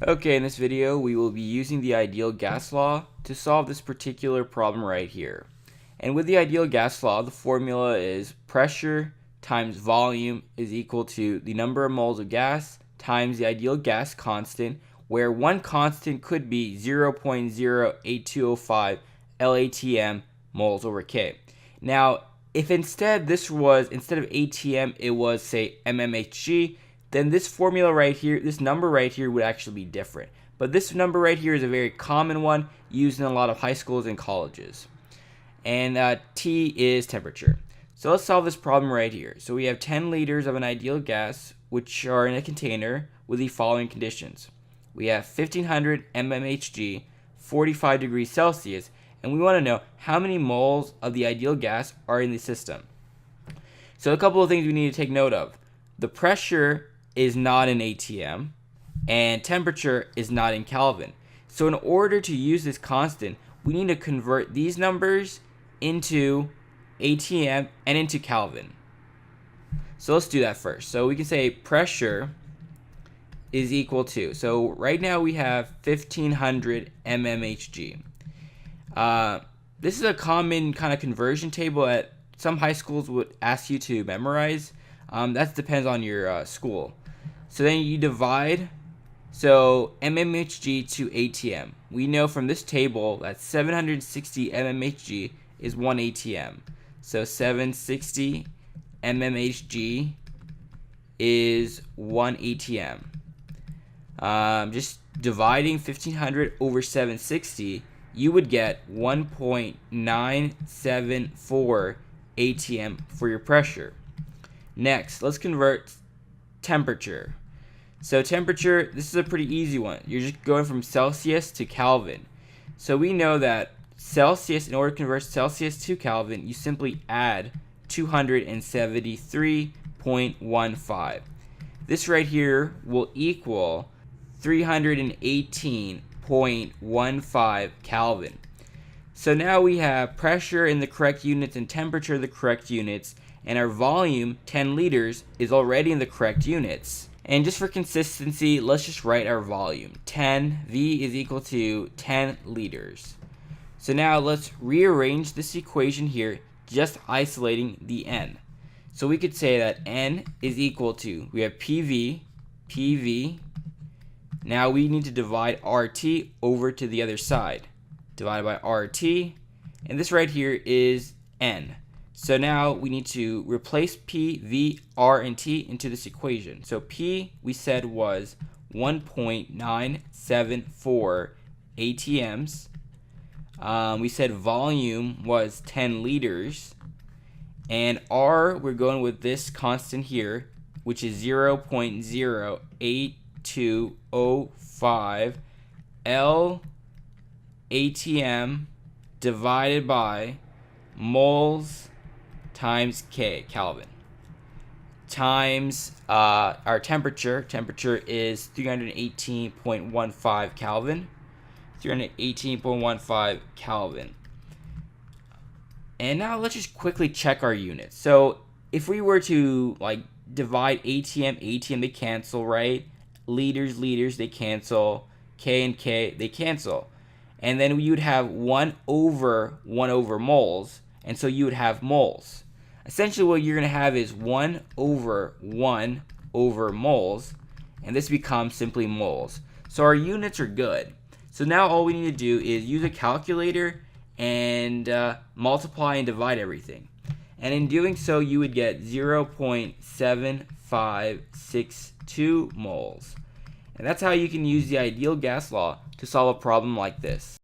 Okay, in this video we will be using the ideal gas law to solve this particular problem right here. And with the ideal gas law, the formula is pressure times volume is equal to the number of moles of gas times the ideal gas constant, where one constant could be 0.08205 LATM moles over K. Now, if instead instead of ATM, it was say mmHg, then this formula right here, this number right here would actually be different. But this number right here is a very common one used in a lot of high schools and colleges. And T is temperature. So let's solve this problem right here. So we have 10 liters of an ideal gas, which are in a container with the following conditions. We have 1500 mmHg, 45 degrees Celsius, and we want to know how many moles of the ideal gas are in the system. So a couple of things we need to take note of. The pressure is not in ATM, and temperature is not in Kelvin. So in order to use this constant, we need to convert these numbers into ATM and into Kelvin. So let's do that first. So we can say pressure is equal to, so right now we have 1500 mmHg. This is a common kind of conversion table that some high schools would ask you to memorize. That depends on your school. So then you divide, so mmHg to ATM. We know from this table that 760 mmHg is 1 ATM. So 760 mmHg is 1 ATM. Just dividing 1500 over 760, you would get 1.974 ATM for your pressure. Next, let's convert temperature. So temperature, this is a pretty easy one. You're just going from Celsius to Kelvin. So we know that Celsius, in order to convert Celsius to Kelvin, you simply add 273.15. This right here will equal 318.15 Kelvin. So now we have pressure in the correct units and temperature in the correct units, and our volume, 10 liters, is already in the correct units. And just for consistency, let's just write our volume. 10, V is equal to 10 liters. So now let's rearrange this equation here, just isolating the N. So we could say that N is equal to, we have PV. Now we need to divide RT over to the other side. Divided by RT, and this right here is N. So now we need to replace P, V, R, and T into this equation. So P, we said, was 1.974 ATMs. We said volume was 10 liters. And R, we're going with this constant here, which is 0.08205 L ATM divided by moles times K, Kelvin, times our temperature. Temperature is 318.15 Kelvin. 318.15 Kelvin. And now let's just quickly check our units. So if we were to divide ATM, they cancel, right? Liters, they cancel. K and K, they cancel. And then you would have 1 over moles, and so you would have moles. Essentially what you're going to have is 1 over moles, and this becomes simply moles. So our units are good. So now all we need to do is use a calculator and multiply and divide everything. And in doing so, you would get 0.7562 moles. And that's how you can use the ideal gas law to solve a problem like this.